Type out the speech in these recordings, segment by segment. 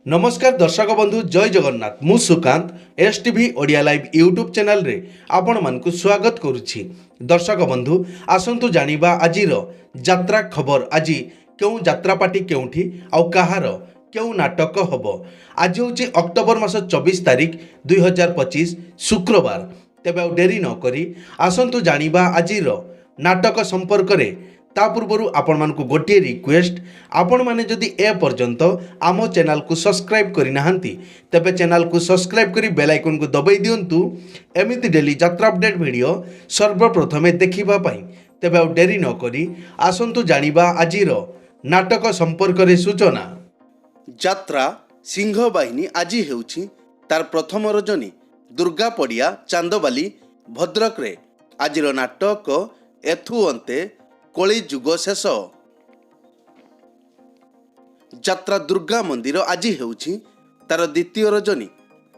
नमस्कार दर्शक बंधु जय जगन्नाथ मु Sukant STV Odia live YouTube channel रे आपण मानकु स्वागत करुछि। दर्शक बंधु आसंतु जानिबा आजिर यात्रा खबर। आज क्यों यात्रा पार्टी केउठी आउ कहार क्यों नाटक हबो। आज होछि अक्टोबर मास 24 तारिख 2025 शुक्रवार। तेबे आउ डेरी न करी आसंतु जानिबा आजिर नाटक संपर्क रे। ता पूर्व आपण मानकु गोटे रिक्वेस्ट, आपण माने जदि ए पर्यंत आम चैनल को सब्सक्राइब करि नाहंती तेबे चैनल को सब्सक्राइब करी बेल आइकन को दबाई दियंतु एमिति डेली यात्रा अपडेट वीडियो सर्वप्रथमे देखिबा पई। तेबे आ डेरी न करी आसंतु जानिबा आजिर नाटक संपर्क रे सूचना। यात्रा सिंह बाहिनी आज हेउछि तार प्रथम रजनी दुर्गा पड़िया चांदबाली भद्रक रे। आजिर नाटक एथु अंते कली जुग शेष। यात्रा दुर्गा मंदिर आज हेउछि तार द्वितीय रजनी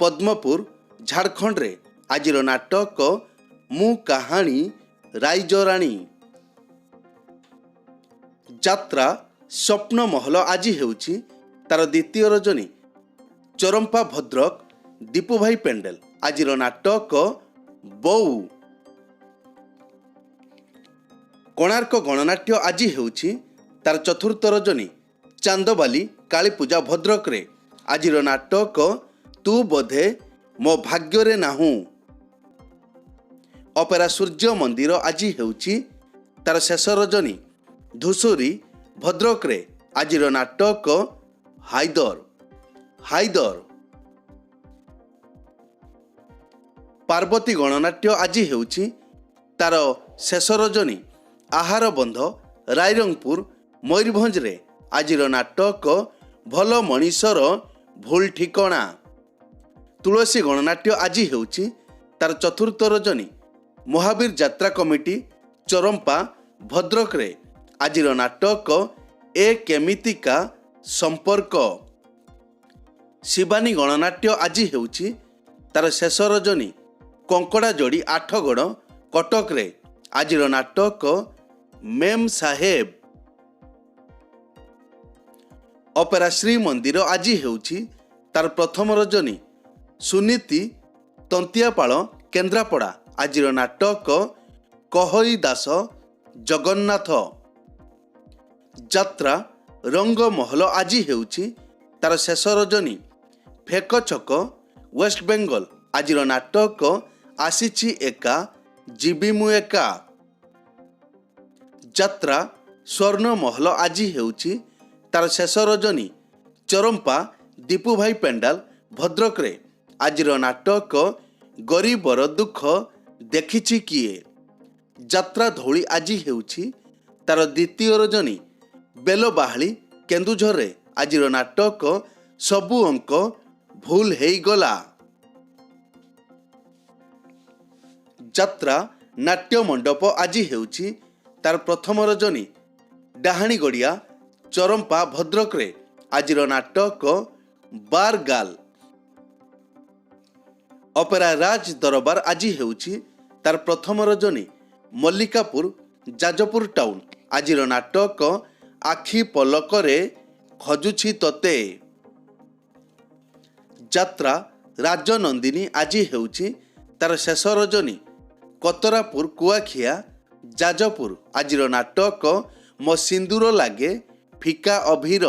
पद्मपुर झारखंड रे। आजिर नाटक मु कहानी राइजराणी। यात्रा स्वप्न महल आज हेउछि तार द्वितीय रजनी चरंपा भद्रक दीपू भाई पेंडेल। आजिर नाटक बऊ। कोणार्क गणनाट्य आज हेउछि तार चतुर्थ रजनी चांदबाली कालीपूजा भद्रक रे। आजिर नाटक तू बोधे मो भाग्य रे नाहू। अपेरा सूर्य मंदिर आज हेउछि तार शेष रजनी धुसुरी भद्रक रे। आजिर नाटक हाइदर हाइदर। पार्वती गणनाट्य आज हेउछि तार शेष रजनी आहार बंध रायरंगपुर मयूरभंज रे। आजिर नाटक भल मनीषर भूल ठिकणा। तुलसी गणनाट्य आज हेउछि तार चतुर्थ रजनी महावीर यात्रा कमिटी चरंपा भद्रक रे। आजिर नाटक ए केमितिका संपर्क। शिवानी गणनाट्य आज हेउछि तार शेष रजनी कंकड़ा जोड़ी आठगड़ कटक रे। आजिर नाटक मेम साहेब। अपेरा श्री मंदिर आज हेउछि तार प्रथम रजनी सुनीति तंतियापाଳ केन्द्रापड़ा। आजिर नाटक कहई दास जगन्नाथ। यात्रा रंग महल आज हेउछि तार शेष रजनी फेक छक वेस्ट बेंगल। आजिर नाटक आसीछि एका जीवी मु एका। यात्रा स्वर्ण महल आज हेउछि तार शेष रजनी चरंपा दीपू भाई पेंडाल भद्रक रे। आजिर नाटक गरीबर दुख देखिछि किए। यात्रा धौली आज हेउछि तार द्वितीय रजनी बेलबाहाली केन्दुझर रे। आजिर नाटक सबु अंक भूल हेई गला। यात्रा नाट्य मंडप आज हेउछि तार प्रथम रजनी डाहाणी गड़िया चरंपा भद्रक रे। आजिर नाटक बार गाल। अपेरा राज दरबार आज हेउछि तार प्रथम रजनी मल्लिकापुर जाजपुर टाउन। आजिर नाटक आखि पलक रे खजुछि तते। यात्रा राजनंदिनी आज हेउछि तार शेष रजनी कतरापुर कुआखिया जाजपुर। आजिर नाटक मो सिंदूर लागे फिका अभीर।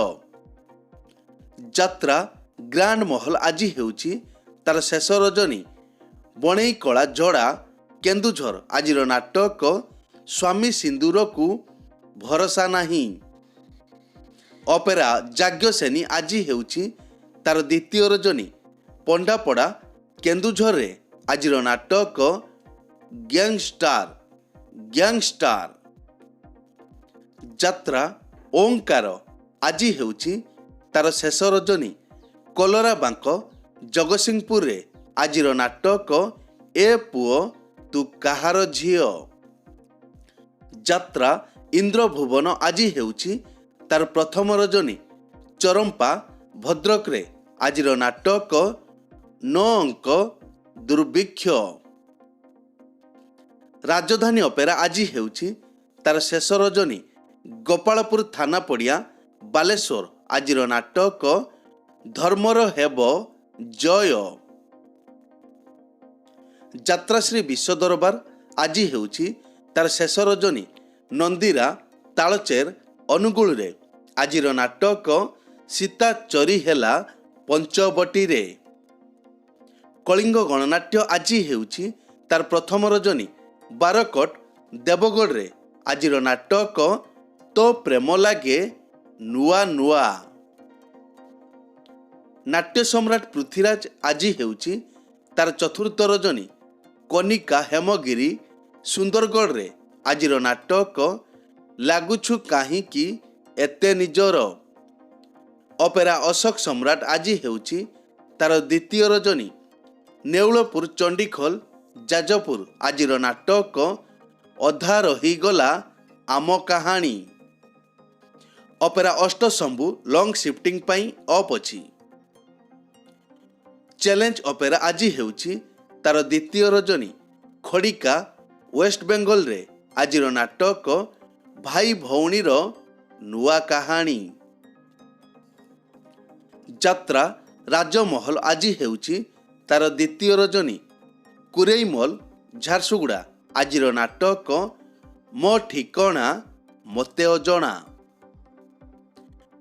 यात्रा ग्रांड महल आज हेउछि तार शेष रजनी बणई कला जड़ा केन्दुझर। आजिर नाटक स्वामी सिंदूर को भरोसा नहीं। अपेरा जाग्यसेनी आज हेउछि तार द्वितीय रजनी पंडापड़ा केन्दुझर रे। आजिर नाटक गैंगस्टार गैंगस्टार। यात्रा ओंकार आज हेउछि तार शेष रजनी कलरा बांक जगतसिंहपुर रे। आजिर नाटक ए पुओ तू कहार झियो। यात्रा इंद्रभुवन आज हेउछि तार प्रथम रजनी चरंपा भद्रक रे। आजिर नाटक नौ अंक दुर्भिक्ष। राजधानी अपेरा आज हेउछि तार शेष रजनी गोपालपुर थाना पड़िया बालेश्वर। आजिर नाटक ଧର୍ମର ହେବ ଜୟ। ଯାତ୍ରାଶ୍ରୀ ବିଶ୍ୱ ଦରବାର ଆଜି ହେଉଛି ତାର ଶେଷ ରଜନୀ। ନନ୍ଦିରା ତାଳଚେର ଅନୁଗୁଳରେ ଆଜିର ନାଟକ ସୀତା ଚୋରି ହେଲା ପଞ୍ଚବଟୀରେ। କଳିଙ୍ଗ ଗଣନାଟ୍ୟ ଆଜି ହେଉଛି ତାର ପ୍ରଥମ ରଜନୀ। ବାରକୋଟ ଦେବଗଡ଼ରେ ଆଜିର ନାଟକ ତୋ ପ୍ରେମ ଲାଗେ ନୂଆ ନୂଆ। ନାଟ୍ୟ ସମ୍ରାଟ ପୃଥ୍ୱୀରାଜ ଆଜି ହେଉଛି ତାର ଚତୁର୍ଥ ରଜନୀ। କନିକା ହେମଗିରି ସୁନ୍ଦରଗଡ଼ରେ ଆଜିର ନାଟକ ଲାଗୁଛୁ କାହିଁକି ଏତେ ନିଜର। ଅପେରା ଅଶୋକ ସମ୍ରାଟ ଆଜି ହେଉଛି ତାର ଦ୍ୱିତୀୟ ରଜନୀ। ନେଉଳପୁର ଚଣ୍ଡିଖୋଲ ଯାଜପୁର ଆଜିର ନାଟକ ଅଧା ରହିଗଲା ଆମ କାହାଣୀ। ଅପେରା ଅଷ୍ଟଶମ୍ଭୁ ଲଙ୍ଗ ସିଫ୍ଟିଂ ପାଇଁ ଅଫ୍ ଅଛି। ଚ୍ୟାଲେଞ୍ଜ ଅପେରା ଆଜି ହେଉଛି ତାର ଦ୍ୱିତୀୟ ରଜନୀ। ଖଡ଼ିକା ୱେଷ୍ଟବେଙ୍ଗଲରେ ଆଜିର ନାଟକ ଭାଇ ଭଉଣୀର ନୂଆ କାହାଣୀ। ଯାତ୍ରା ରାଜମହଲ ଆଜି ହେଉଛି ତାର ଦ୍ୱିତୀୟ ରଜନୀ। କୁରେଇମଲ ଝାରସୁଗୁଡ଼ା ଆଜିର ନାଟକ ମୋ ଠିକଣା ମୋତେ ଅଜଣା।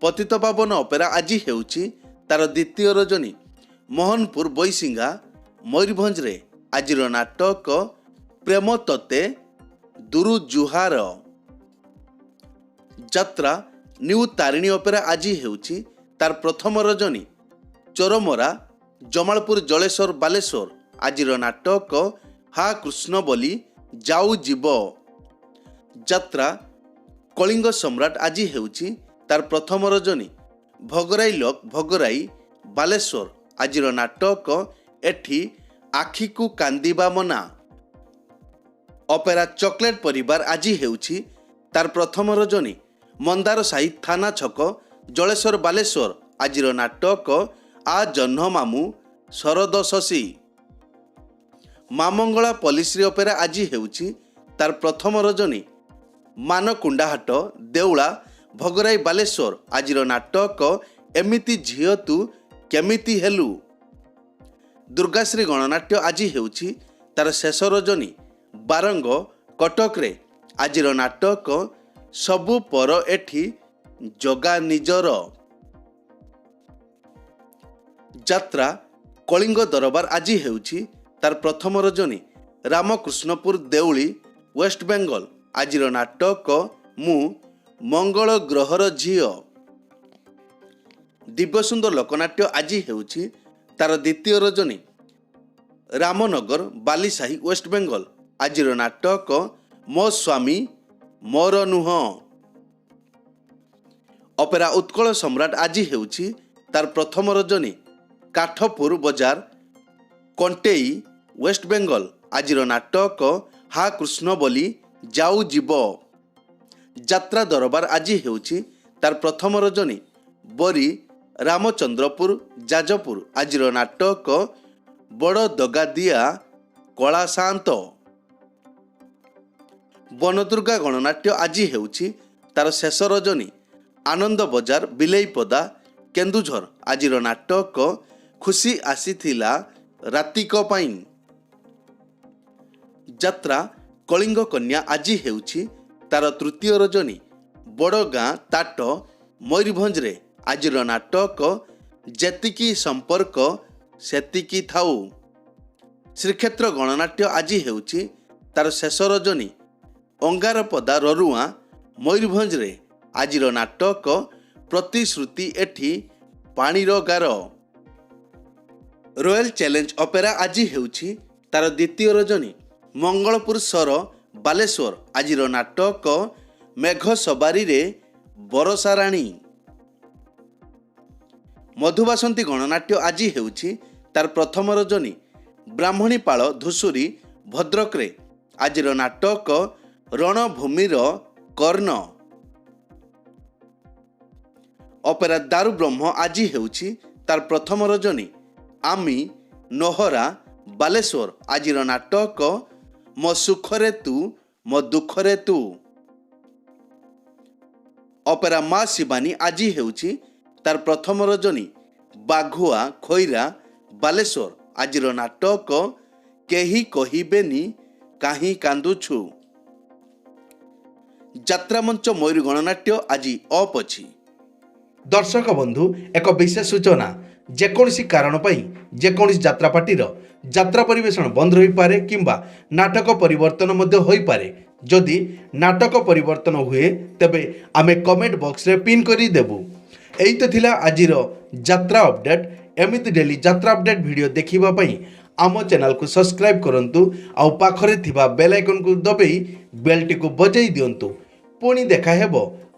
ପତିତପାବନ ଅପେରା ଆଜି ହେଉଛି ତାର ଦ୍ୱିତୀୟ ରଜନୀ। ମୋହନପୁର ବୈଶିଙ୍ଗା ମୟୂରଭଞ୍ଜରେ ଆଜିର ନାଟକ ପ୍ରେମ ତତେ ଦୁରୁ ଜୁହାର। ଯାତ୍ରା ନ୍ୟୁ ତାରିଣୀ ଅପେରା ଆଜି ହେଉଛି ତାର ପ୍ରଥମ ରଜନୀ। ଚୋରମରା ଜମାଳପୁର ଜଳେଶ୍ୱର ବାଲେଶ୍ୱର ଆଜିର ନାଟକ ହା କୃଷ୍ଣ ବୋଲି ଯାଉ ଯିବ। ଯାତ୍ରା କଳିଙ୍ଗ ସମ୍ରାଟ ଆଜି ହେଉଛି ତାର ପ୍ରଥମ ରଜନୀ। ଭଗରାଇ ଲୋକ ଭଗରାଇ ବାଲେଶ୍ୱର ଆଜିର ନାଟକ ଏଠି ଆଖିକୁ କାନ୍ଦିବା ମନା। ଅପେରା ଚକୋଲେଟ ପରିବାର ଆଜି ହେଉଛି ତାର ପ୍ରଥମ ରଜନୀ। ମନ୍ଦାର ସାହି ଥାନା ଛକ ଜଳେଶ୍ୱର ବାଲେଶ୍ୱର ଆଜିର ନାଟକ ଆ ଜହ୍ନ ମାମୁଁ ଶରଦ ଶଶୀ। ମାମଙ୍ଗଳା ପଲିଶ୍ରୀ ଅପେରା ଆଜି ହେଉଛି ତାର ପ୍ରଥମ ରଜନୀ। ମାନକୁଣ୍ଡାହାଟ ଦେଉଳା ଭଗରାଇ ବାଲେଶ୍ୱର ଆଜିର ନାଟକ ଏମିତି ଝିଅ ତୁ କେମିତି ହେଲୁ। ଦୁର୍ଗାଶ୍ରୀ ଗଣନାଟ୍ୟ ଆଜି ହେଉଛି ତାର ଶେଷ ରଜନୀ। ବାରଙ୍ଗ କଟକରେ ଆଜିର ନାଟକ ସବୁ ପର ଏଠି ଜଗା ନିଜର। ଯାତ୍ରା କଳିଙ୍ଗ ଦରବାର ଆଜି ହେଉଛି ତାର ପ୍ରଥମ ରଜନୀ। ରାମକୃଷ୍ଣପୁର ଦେଉଳି ୱେଷ୍ଟବେଙ୍ଗଲ ଆଜିର ନାଟକ ମୁଁ ମଙ୍ଗଳ ଗ୍ରହର ଝିଅ। ଦିବ୍ୟସୁନ୍ଦର ଲୋକନାଟ୍ୟ ଆଜି ହେଉଛି ତାର ଦ୍ୱିତୀୟ ରଜନୀ। ରାମନଗର ବାଲିସାହି ୱେଷ୍ଟବେଙ୍ଗଲ ଆଜିର ନାଟକ ମୋ ସ୍ୱାମୀ ମୋର ନୁହଁ। ଅପେରା ଉତ୍କଳ ସମ୍ରାଟ ଆଜି ହେଉଛି ତାର ପ୍ରଥମ ରଜନୀ। କାଠପୁର ବଜାର କଣ୍ଟେଇ ୱେଷ୍ଟବେଙ୍ଗଲ ଆଜିର ନାଟକ ହା କୃଷ୍ଣ ବୋଲି ଯାଉ ଯିବ। ଯାତ୍ରା ଦରବାର ଆଜି ହେଉଛି ତାର ପ୍ରଥମ ରଜନୀ। ବରୀ ରାମଚନ୍ଦ୍ରପୁର ଯାଜପୁର ଆଜିର ନାଟକ ବଡ଼ ଦଗାଦିଆ କଳା ଶାନ୍ତ। ବନଦୁର୍ଗା ଗଣନାଟ୍ୟ ଆଜି ହେଉଛି ତାର ଶେଷ ରଜନୀ। ଆନନ୍ଦ ବଜାର ବିଲେଇପଦା କେନ୍ଦୁଝର ଆଜିର ନାଟକ ଖୁସି ଆସିଥିଲା ରାତିକ ପାଇଁ। ଯାତ୍ରା କଳିଙ୍ଗ କନ୍ୟା ଆଜି ହେଉଛି ତାର ତୃତୀୟ ରଜନୀ। ବଡ଼ଗାଁ ତାଟ ମୟୂରଭଞ୍ଜରେ ଆଜିର ନାଟକ ଯେତିକି ସମ୍ପର୍କ ସେତିକି ଥାଉ। ଶ୍ରୀକ୍ଷେତ୍ର ଗଣନାଟ୍ୟ ଆଜି ହେଉଛି ତାର ଶେଷ ରଜନୀ। ଅଙ୍ଗାରପଦା ରରୁଆଁ ମୟୂରଭଞ୍ଜରେ ଆଜିର ନାଟକ ପ୍ରତିଶ୍ରୁତି ଏଠି ପାଣିର ଗାର। ରୟାଲ ଚ୍ୟାଲେଞ୍ଜ ଅପେରା ଆଜି ହେଉଛି ତାର ଦ୍ୱିତୀୟ ରଜନୀ। ମଙ୍ଗଳପୁର ସର ବାଲେଶ୍ୱର ଆଜିର ନାଟକ ମେଘ ସବାରିରେ ବରଷା ରାଣୀ। ମଧୁବାସନ୍ତୀ ଗଣନାଟ୍ୟ ଆଜି ହେଉଛି ତାର ପ୍ରଥମ ରଜନୀ। ବ୍ରାହ୍ମଣୀପାଳ ଧୂସୁରୀ ଭଦ୍ରକରେ ଆଜିର ନାଟକ ରଣଭୂମିର କର୍ଣ୍ଣ। ଅପେରା ଦାରୁ ବ୍ରହ୍ମ ଆଜି ହେଉଛି ତାର ପ୍ରଥମ ରଜନୀ। ଆମି ନୋହରା ବାଲେଶ୍ୱର ଆଜିର ନାଟକ ମୋ ସୁଖରେ ତୁ ମୋ ଦୁଃଖରେ ତୁ। ଅପେରା ମା ଶିବାନୀ ଆଜି ହେଉଛି ତାର ପ୍ରଥମ ରଜନୀ। ବାଘୁଆ ଖଇରା ବାଲେଶ୍ୱର। ଆଜିର ନାଟକ କେହି କହିବେନି କାହିଁ କାନ୍ଦୁଛୁ। ଯାତ୍ରାମଞ୍ଚ ମୟୂରୀ ଗଣନାଟ୍ୟ ଆଜି ଅଫ୍ ଅଛି। ଦର୍ଶକ ବନ୍ଧୁ, ଏକ ବିଶେଷ ସୂଚନା। ଯେକୌଣସି କାରଣ ପାଇଁ ଯେକୌଣସି ଯାତ୍ରା ପାର୍ଟିର ଯାତ୍ରା ପରିବେଷଣ ବନ୍ଦ ରହିପାରେ କିମ୍ବା ନାଟକ ପରିବର୍ତ୍ତନ ମଧ୍ୟ ହୋଇପାରେ। ଯଦି ନାଟକ ପରିବର୍ତ୍ତନ ହୁଏ ତେବେ ଆମେ କମେଣ୍ଟ ବକ୍ସରେ ପିନ୍ କରି ଦେବୁ। ଏଇ ତ ଥିଲା ଆଜିର ଯାତ୍ରା ଅପଡେଟ୍। ଏମିତି ଡେଲି ଯାତ୍ରା ଅପଡେଟ୍ ଭିଡ଼ିଓ ଦେଖିବା ପାଇଁ ଆମ ଚ୍ୟାନେଲକୁ ସବସ୍କ୍ରାଇବ୍ କରନ୍ତୁ ଆଉ ପାଖରେ ଥିବା ବେଲ୍ ଆଇକନ୍କୁ ଦବାଇ ବେଲ୍ଟିକୁ ବଜାଇ ଦିଅନ୍ତୁ। ପୁଣି ଦେଖା ହେବ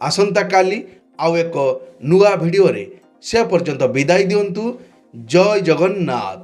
ଆସନ୍ତାକାଲି ଆଉ ଏକ ନୂଆ ଭିଡ଼ିଓରେ। ସେ ପର୍ଯ୍ୟନ୍ତ ବିଦାୟ ଦିଅନ୍ତୁ। ଜୟ ଜଗନ୍ନାଥ।